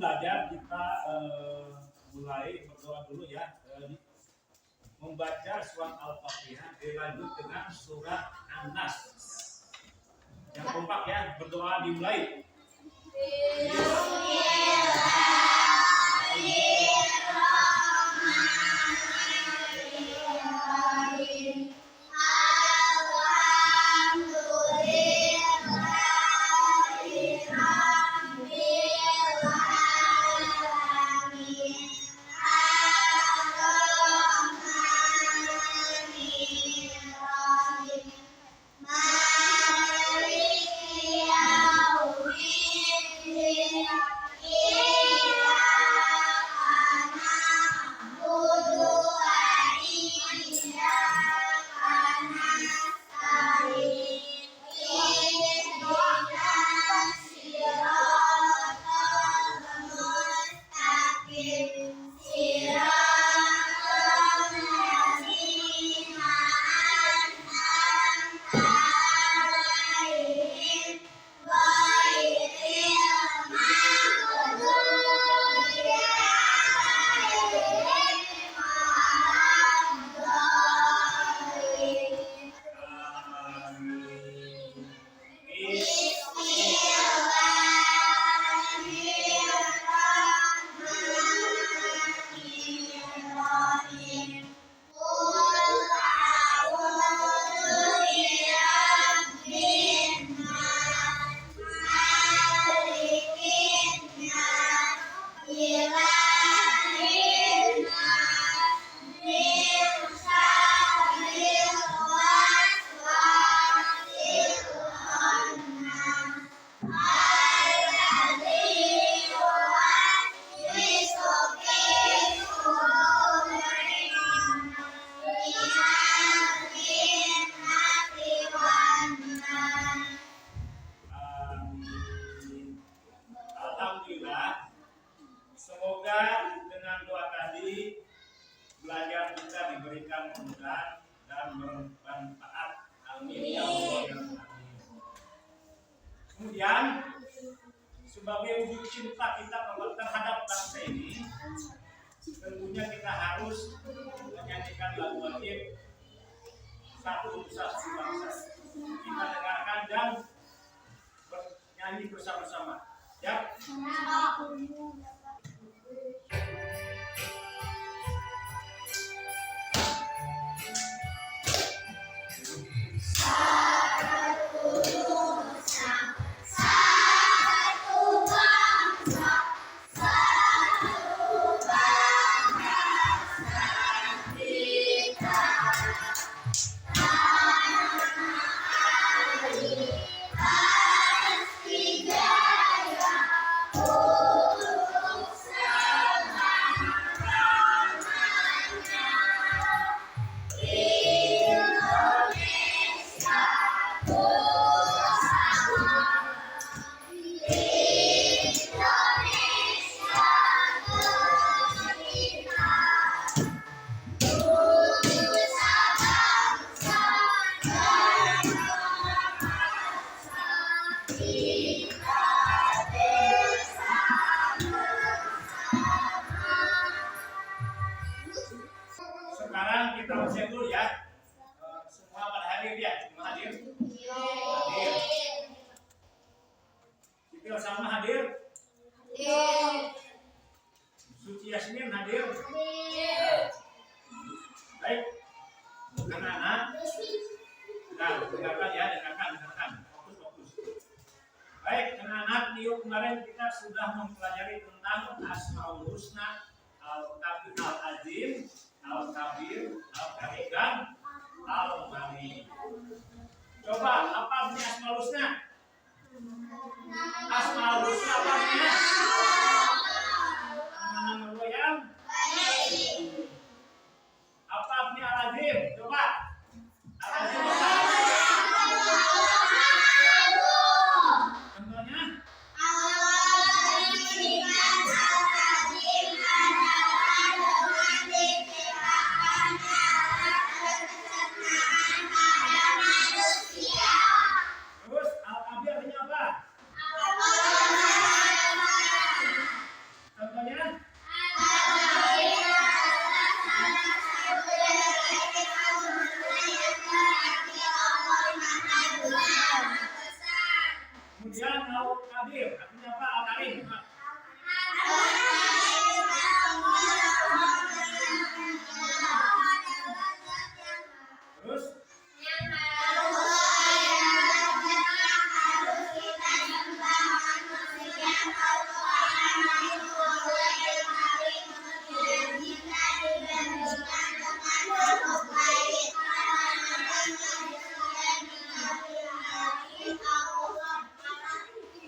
belajar kita mulai berdoa dulu ya. Membaca surat Al-Fatihah dilanjut dengan surat An-Nas. Yang kompak ya, berdoa dimulai. Semoga dengan doa tadi belajar kita diberikan kemudahan dan bermanfaat. Amin ya Allah. Kemudian sebagai wujud cinta kita terhadap bangsa ini, tentunya kita harus menyanyikan lagu wajib Satu Nusa Satu Bangsa. Kita dengarkan dan bernyanyi bersama-sama. Ya. Sekarang kita usia dulu ya. Semua pada hadir ya? Semua hadir? Hadir. Kita sama hadir? Suci Yasmin hadir? Baik. Anak-anak. Nah, dengarkan ya, dengarkan. Fokus. Baik, anak-anak, minggu kemarin kita sudah mempelajari tentang Asmaul Husna, Al-Kabir, Al-Azim, Al-Kabir, Al-Karim, dan Al-Mani. Coba, apa artinya Asmaul Husna? Asmaul Husna apa artinya? Nama-nama yang baik. Apa artinya Al-Azim? Coba. Al-Azim apa? Contohnya? Al-Qadir. Artinya apa Al-Karim? Terus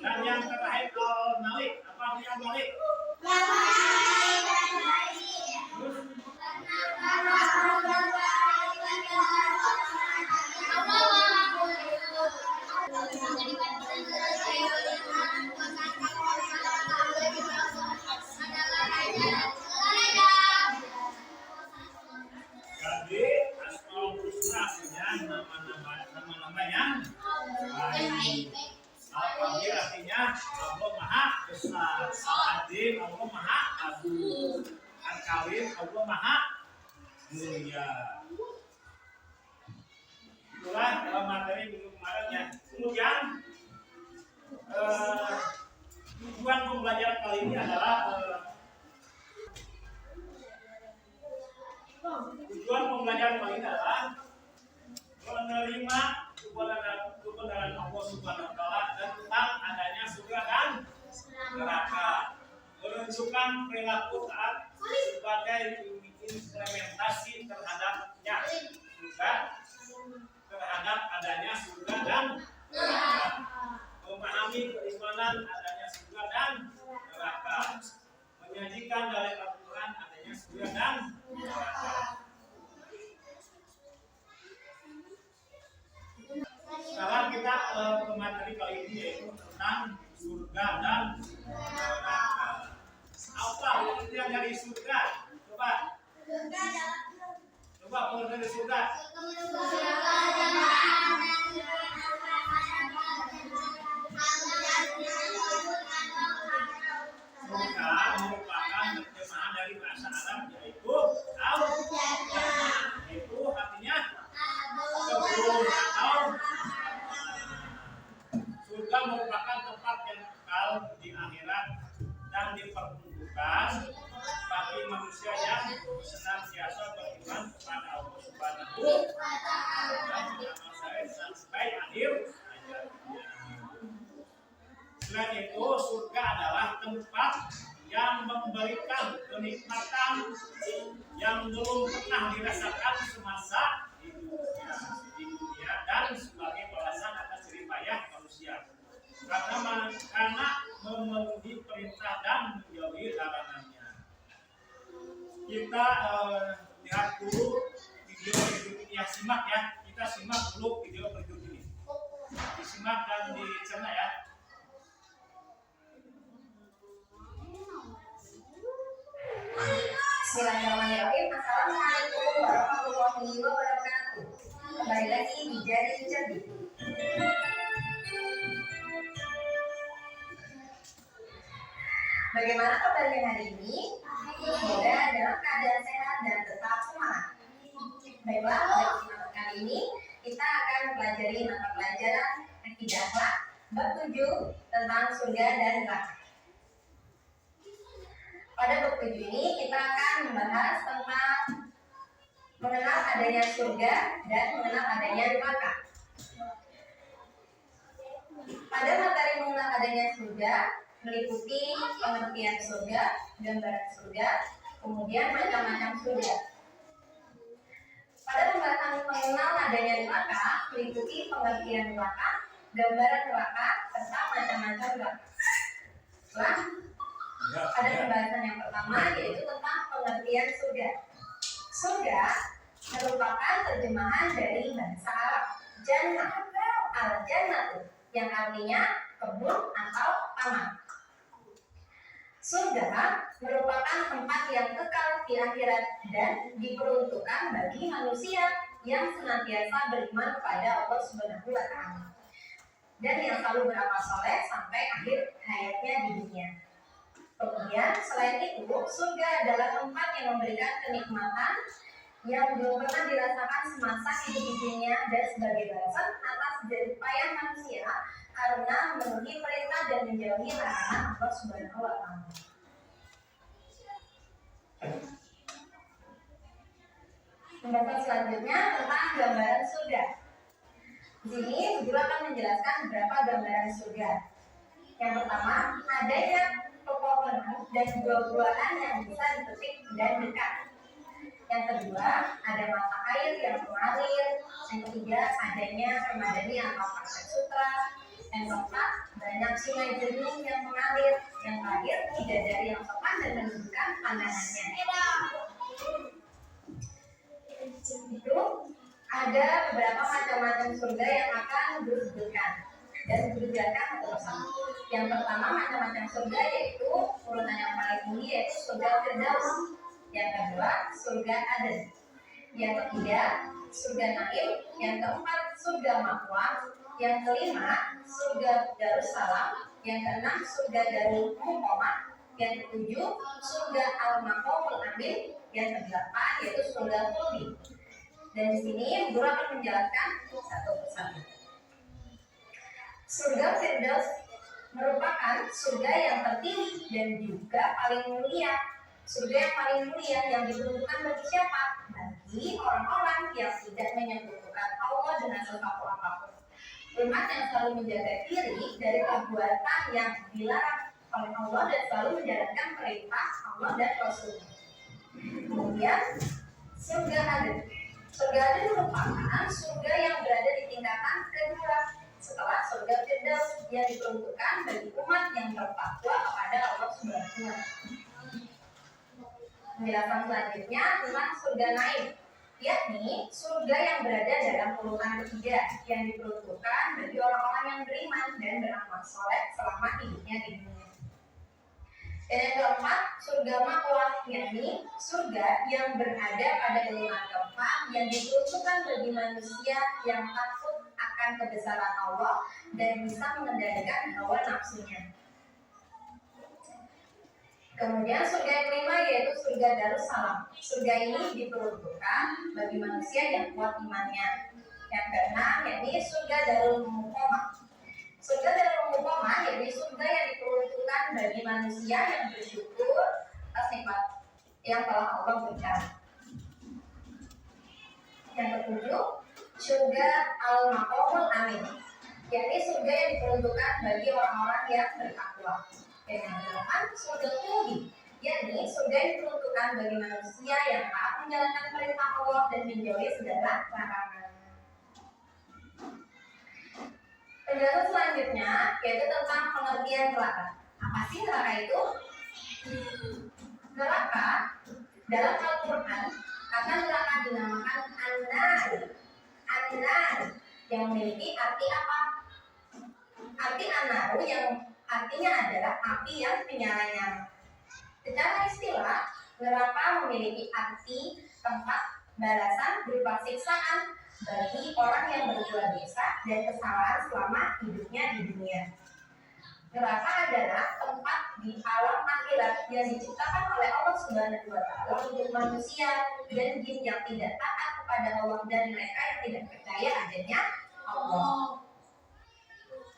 dan yang terakhir Al-Malik. Apa artinya Al-Malik? Terus jadi Asmaul Husna artinya nama-nama yang baik. Al-Qadir artinya Allah Maha Besar. Al-Qadir Allah Maha Agung. Al-Karim Allah Maha Mulia. Itulah dalam materi minggu kemarin ya. Kemudian tujuan pembelajaran kali ini adalah menerima kebenaran Allah Subhanahu wa taala dan tentang adanya surga dan neraka. Menunjukkan perilaku taat sebagai implementasi terhadapnya surga, terhadap adanya surga dan neraka. Memahami keimanan adanya surga dan neraka. Menyajikan dari Al-Quran adanya surga dan neraka. Sekarang kita ke materi kali ini yaitu tentang surga dan neraka. Apa pengertian dari surga? Coba pengertian dari surga. Surga merupakan terjemahan dari bahasa Arab yaitu al-jannah. Itu artinya kebun atau surga merupakan tempat yang kekal di akhirat dan diperuntukkan bagi manusia yang senantiasa beriman kepada Allah Subhanahu wa taala dan beramal saleh sampai akhir hayatnya. Selain itu, surga adalah tempat yang memberikan kenikmatan yang belum pernah dirasakan semasa di dunia dan sebagai balasan atas jerih payah manusia. Karena memenuhi perintah dan menjauhi larangannya. Kita lihat dulu video berikut ini ya, simak ya. Kita simak dulu video berikut ini. Disimak dan dicerna ya. Bismillahirrahmanirrahim. Assalamualaikum warahmatullahi wabarakatuh. Kembali lagi di Jadi Cerdik. Bagaimana kabarnya hari ini? Semoga dalam keadaan sehat dan tetap semangat. Baiklah, pada kesempatan kali ini kita akan pelajari mata pelajaran akidah akhlak bab 7 tentang surga dan neraka. Pada bab 7 ini kita akan membahas tentang mengenal adanya surga dan mengenal adanya neraka. Pada materi mengenal adanya surga meliputi pengertian surga, gambaran surga, kemudian macam-macam surga. Pada pembahasan mengenal adanya neraka meliputi pengertian neraka, gambaran neraka, serta macam-macam neraka. Setelah pada pembahasan yang pertama yaitu tentang pengertian surga. Surga merupakan terjemahan dari bahasa Arab jannah, al-jannah, yang artinya kebun atau taman. Surga merupakan tempat yang kekal di akhirat dan diperuntukkan bagi manusia yang senantiasa beriman kepada Allah Subhanahu wa taala dan yang selalu beramal saleh sampai akhir hayatnya di dunia. Kemudian selain itu, surga adalah tempat yang memberikan kenikmatan yang belum pernah dirasakan semasa hidup di dunia dan sebagai balasan atas jerih payah manusia karena memenuhi perintah Subhanahu wa Ta'ala. Pembahasan selanjutnya tentang gambaran surga. Di sini guru akan menjelaskan beberapa gambaran surga. Yang pertama, adanya pepohonan dan buah-buahan yang bisa dipetik dan dekat. Yang kedua, ada mata air yang mengalir. Yang ketiga, adanya permadani atau pasir sutra. Yang keempat, banyak sungai jernih yang mengalir. Yang terakhir, bidadari yang sopan dan menunjukkan pandangannya. Itu ada beberapa macam-macam surga yang akan disebutkan dan dijelaskan satu persatu. Yang pertama, macam-macam surga yaitu urutan yang paling tinggi yaitu surga Firdaus. Yang kedua, surga Aden. Yang ketiga, surga Naim. Yang keempat, surga Ma'wa. Yang kelima, surga Darussalam. Yang keenam, surga Darul Muqamah. Yang ketujuh, surga Al-Maqamul Amin. Yang kedelapan yaitu surga Khuldi. Dan di sini guru akan menjelaskan satu persatu. Surga Firdaus merupakan surga yang tertinggi dan juga paling mulia. Surga yang paling mulia yang diperuntukkan bagi siapa? Bagi orang-orang yang tidak menyekutukan Allah dengan sesuatu apapun. Umat yang selalu menjaga diri dari perbuatan yang dilarang oleh Allah dan selalu menjalankan perintah Allah dan Rasul-Nya. Kemudian surga Aden. Surga Aden merupakan surga yang berada di tingkatan kedua setelah surga Firdaus yang diperuntukkan bagi umat yang bertakwa kepada Allah Subhanahu wa Ta'ala. Penjelasan selanjutnya tentang surga Naim, yakni surga yang berada dalam urutan ketiga yang diperuntukkan bagi orang-orang yang beriman dan beramal soleh selama hidupnya di dunia. Dan yang keempat, surga Ma'wa, yakni surga yang berada pada urutan keempat yang diperuntukkan bagi manusia yang takut akan kebesaran Allah dan bisa mengendalikan hawa nafsunya. Kemudian surga yang kelima yaitu surga Darussalam. Surga ini diperuntukkan bagi manusia yang kuat imannya. Yang keenam yakni surga Darul Muqamah. Surga Darul Muqamah yakni surga yang diperuntukkan bagi manusia yang bersyukur atas nikmat yang telah Allah berikan. Yang ketujuh, surga Al-Maqamul Amin, yakni surga yang diperuntukkan bagi orang-orang yang bertakwa. Dan yang kedelapan, surga Khuldi, yakni surga yang diperuntukkan bagi manusia yang taat menjalankan perintah Allah dan menjauhi segala larangan. Penjelasan selanjutnya yaitu tentang pengertian neraka. Apa sih neraka itu? Neraka dalam Al-Quran akan neraka dinamakan An-Nar. An-Nar yang memiliki arti apa? Arti An-Naru yang artinya adalah api yang menyala-nyala. Secara istilah, neraka memiliki arti tempat balasan berupa siksaan bagi orang yang berbuat dosa dan kesalahan selama hidupnya di dunia. Neraka adalah tempat di alam akhirat yang diciptakan oleh Allah Subhanahu wa Ta'ala untuk manusia dan jin yang tidak taat kepada Allah dan mereka yang tidak percaya adanya Allah.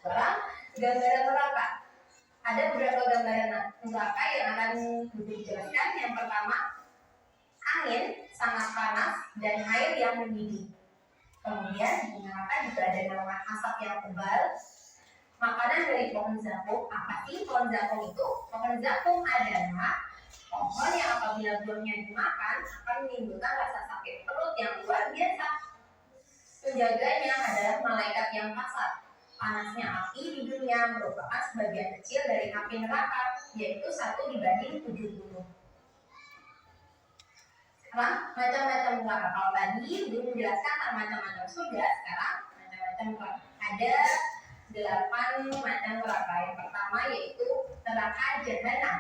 Sekarang gambaran neraka. Ada beberapa gambaran neraka yang akan dijelaskan. Yang pertama, angin sangat panas dan air yang mendidih. Kemudian di neraka juga ada nama asap yang tebal. Makanan dari pohon zakum. Apa sih pohon zakum itu? Pohon zakum adalah pohon yang apabila buahnya dimakan akan menimbulkan rasa sakit perut yang luar biasa. Penjaganya adalah malaikat yang kasar. Panasnya api di dunia merupakan sebagian kecil dari api neraka, yaitu 1:70. Sekarang macam-macam neraka. Kalau tadi belum menjelaskan macam-macam surga, sekarang macam-macam neraka. Ada 8 macam neraka. Yang pertama yaitu neraka Jahanam.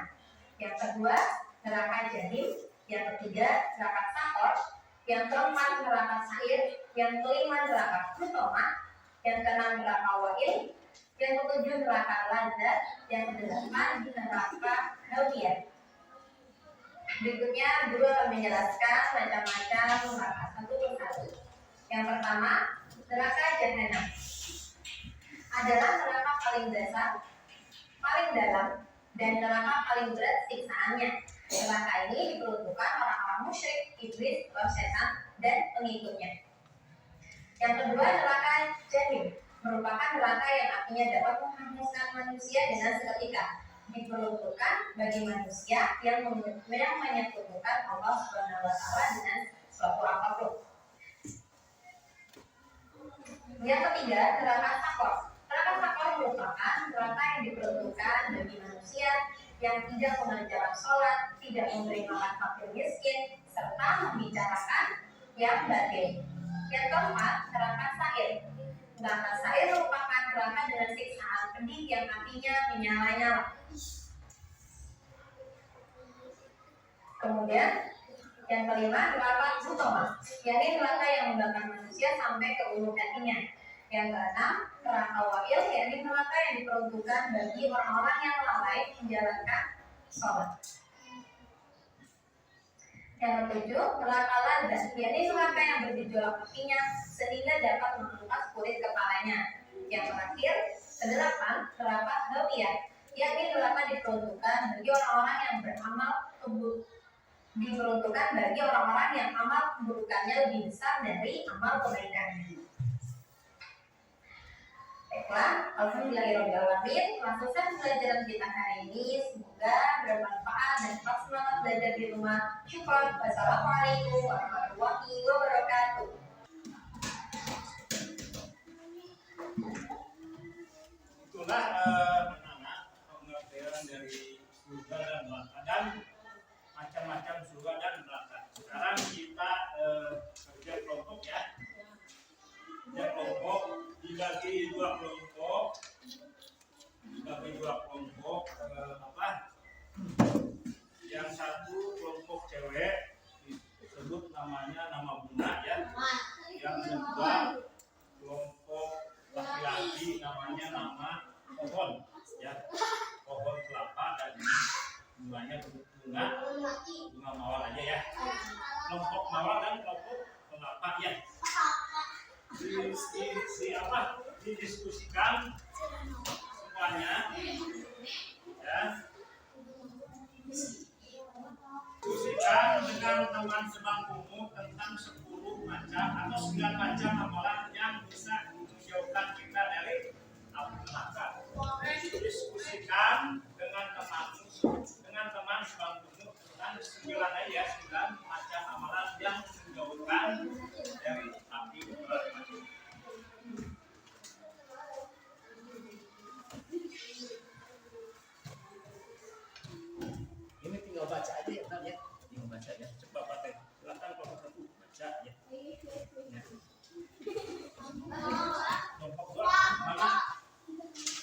Yang kedua neraka Jahim. Yang ketiga neraka Sakor. Yang keempat neraka Sa'ir. Yang kelima neraka Hutomah. Yang keenam neraka Wa'il. Yang ketujuh neraka Lazat. Yang kedelapan neraka Hawiyah. Berikutnya guru akan menjelaskan macam-macam neraka satu persatu. Yang pertama, neraka Jahanam adalah neraka paling dasar, paling dalam, dan neraka paling berat siksaannya. Neraka ini diperuntukkan orang-orang musyrik, iblis, setan, dan pengikutnya. Yang kedua, neraka jahim merupakan neraka yang apinya dapat menghanguskan manusia dengan seketika. Diperuntukkan bagi manusia yang menyekutukan Allah Subhanahu wa Ta'ala dengan suatu apapun. Yang ketiga, neraka sakor. Neraka sakor merupakan neraka yang diperuntukkan bagi manusia yang tidak mengerjakan sholat, tidak memberi makan fakir miskin, serta membicarakan yang batil. Yang keempat, neraka sa'ir. Neraka sa'ir merupakan neraka dengan siksaan pedih yang apinya menyala-nyala. Kemudian yang kelima, neraka utama, yakni neraka yang membakar manusia sampai ke ulu hatinya. Yang keenam, neraka wa'il, yakni neraka yang diperuntukkan bagi orang-orang yang lalai menjalankan sholat. Yang ketujuh, neraka lazat, yakni neraka yang bergejolak apinya sehingga dapat mengelupas kulit kepalanya. Yang terakhir, kedelapan, neraka hawiyah, yakni neraka diperuntukkan bagi orang-orang yang amal keburukannya lebih besar dari amal kebaikannya. Baiklah, alhamdulillahirobbilalamin. Selesai pelajaran kita hari ini. Semoga bermanfaat dan tetap semangat belajar di rumah. Syukur. Wassalamualaikum warahmatullahi wabarakatuh. Itulah anak-anak pengertian dari surga dan neraka dan macam-macam surga dan neraka. Sekarang kita kerja kelompok ya. Kerja kelompok dibagi dua kelompok. Yang satu kelompok cewek disebut namanya nama bunga ya. Yang kedua kelompok laki-laki namanya nama pohon ya, pohon kelapa dan bunganya bunga mawar aja ya. Kelompok mawar dan kelompok kelapa ya. Didiskusikan semuanya ya. Diskusikan dengan teman sebangkumu tentang 10 macam atau 9 macam amalan yang bisa menjauhkan kita dari api neraka. Diskusikan dengan teman sebangkumu tentang 9 macam amalan yang menjauhkan dari api neraka. Ini tinggal baca aja ya, Tan ya. Tinggal baca ya. Coba pakai. Silakan kelompok satu baca ya. Kelompok dua mana?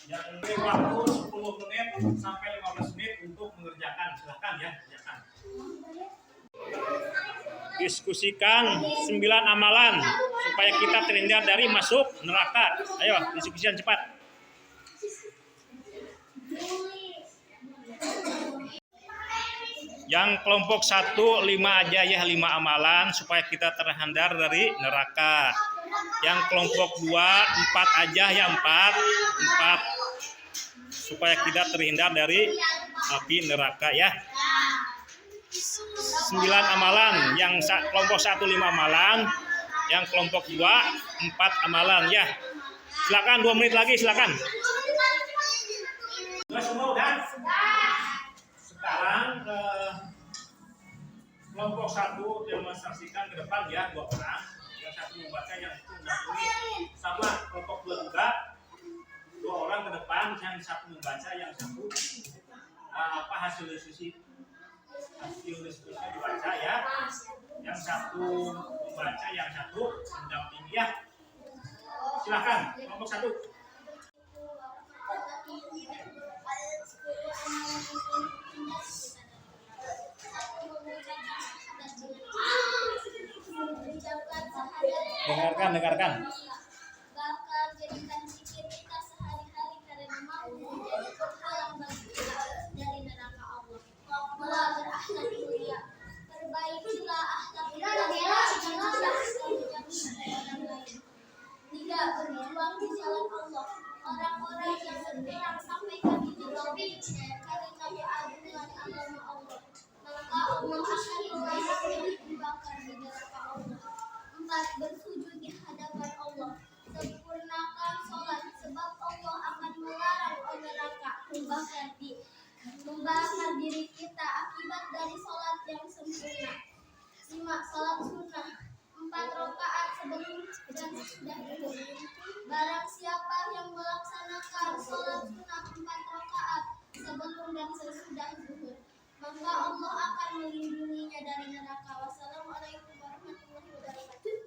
Yang beri waktu 10 menit sampai 15 menit untuk mengerjakan. Silakan ya, kerjakan. Diskusikan 9 amalan supaya kita terhindar dari masuk neraka. Ayo, diskusikan cepat. Yang kelompok 1 5 aja ya, 5 amalan supaya kita terhindar dari neraka. Yang kelompok 2 4 aja ya, 4 supaya kita terhindar dari api neraka ya. 9 amalan, yang kelompok 1 5 amalan, yang kelompok 2 4 amalan ya. Silakan 2 menit lagi, silakan. Sudah semua udah? Sekarang kelompok 1 demonstrasikan ke depan ya, 2 orang. Yang satu membaca, yang itu mendampingi. Sama kelompok 2 juga, 2 orang ke depan, yang satu membaca, yang satu hasil diskusi dibaca ya. Yang satu membaca, yang satu mendampingi ya. Silakan kelompok 1. Dengarkan. Bakal jadikan zikir kita sehari-hari karena mau menjadi penghalang bagi kita dari neraka Allah. Allah berakhlak mulia. Perbaikilah akhlak kita dengan orang lain. 3. Berjuang di jalan Allah. Orang-orang yang berperang sampai kaki berlobby karena membakar diri kita akibat dari sholat yang sempurna. 5. Sholat sunnah 4 rakaat sebelum dan sesudah zuhur. Barang siapa yang melaksanakan sholat sunnah 4 rakaat sebelum dan sesudah zuhur, maka Allah akan melindunginya dari neraka. Wassalamualaikum warahmatullahi wabarakatuh.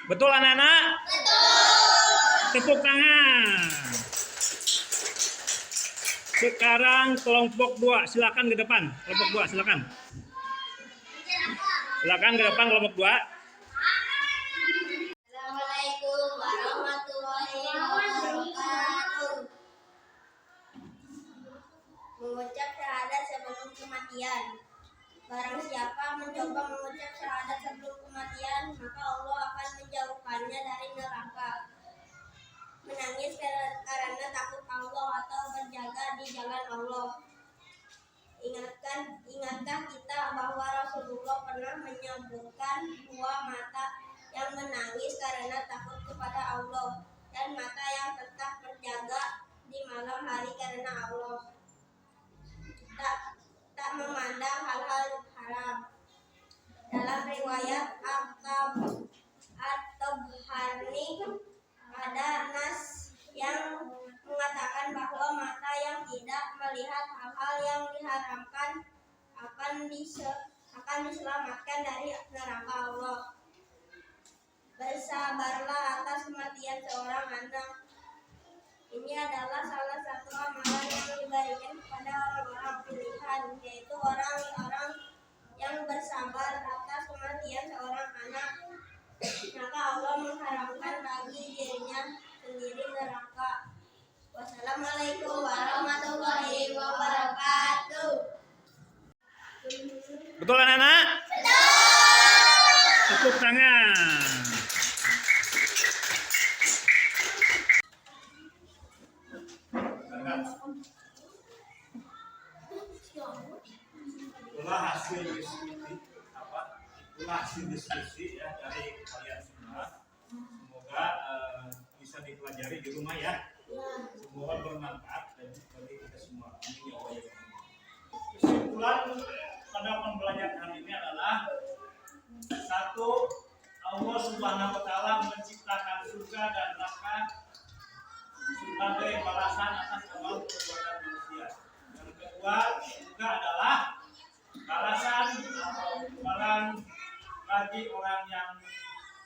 Betul anak-anak? Betul. Tepuk tangan. Sekarang kelompok 2, silakan ke depan. Kelompok 2, silakan. Silakan ke depan kelompok 2. Assalamualaikum warahmatullahi wabarakatuh. Mengucap syahadat sebelum kematian. Barang siapa mencoba mengucap syahadat sebelum kematian, maka Allah akan menjauhkannya dari neraka. Menangis karena takut Allah atau berjaga di jalan Allah. Ingatkah kita bahwa Rasulullah pernah menyebutkan 2 mata yang menangis karena takut kepada Allah dan mata yang tetap berjaga di malam hari karena Allah. Tak memandang hal-hal haram. Dalam riwayat At-Tabharani ada nas yang mengatakan bahwa mata yang tidak melihat hal-hal yang diharamkan akan diselamatkan dari neraka Allah. Bersabarlah atas kematian seorang anak. Ini adalah salah satu amalan yang diberikan kepada orang-orang pilihan, yaitu orang-orang yang bersabar atas kematian seorang anak. Maka Allah mengharamkan bagi dirinya sendiri neraka. Wassalamualaikum warahmatullahi wabarakatuh. Betul anak-anak? Betul. Tepuk tangan. Itulah hasil diskusi ya dari kalian semua. Semoga bisa dipelajari di rumah ya. Semoga bermanfaat bagi kita semua. Amin ya Allah. Kesimpulan pada pembelajaran hari ini adalah 1. Allah Subhanahu wa taala menciptakan surga dan neraka sebagai balasan atas amal perbuatan manusia. Yang kedua juga adalah balasan atau imbalan bagi orang yang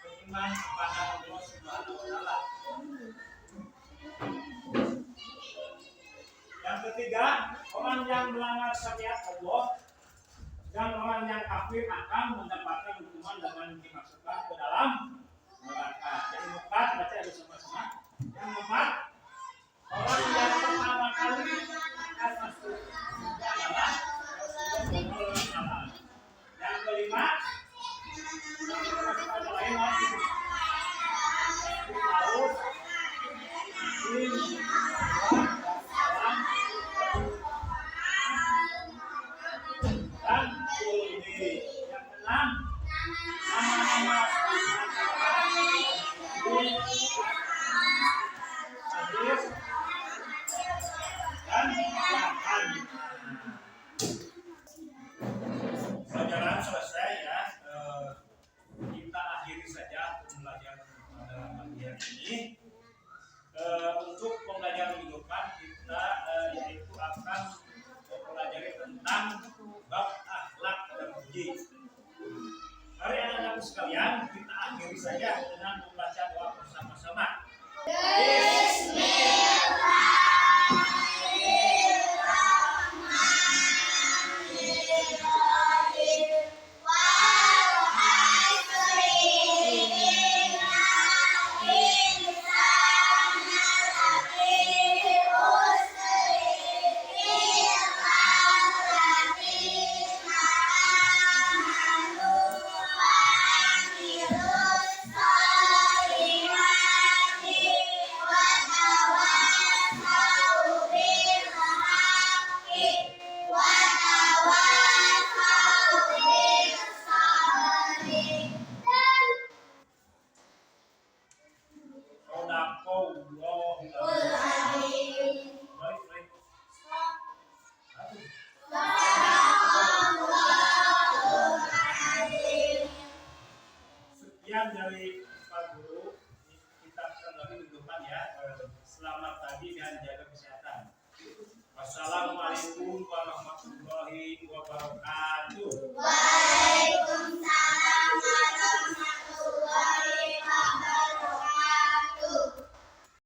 beriman kepada Allah Subhanahu wa taala. Yang ketiga, orang yang melanggar syariat Allah dan orang yang kafir akan mendapatkan hukuman dengan dimasukkan ke dalam neraka. Yang keempat, baca bersama-sama. Yang keempat, orang yang pertama kali akan masuk adalah Rasulullah. Yang kelima, pertanyaan dari Pak Guru, kita kembali minggu depan ya. Selamat pagi dan jaga kesehatan. Wassalamualaikum warahmatullahi wabarakatuh.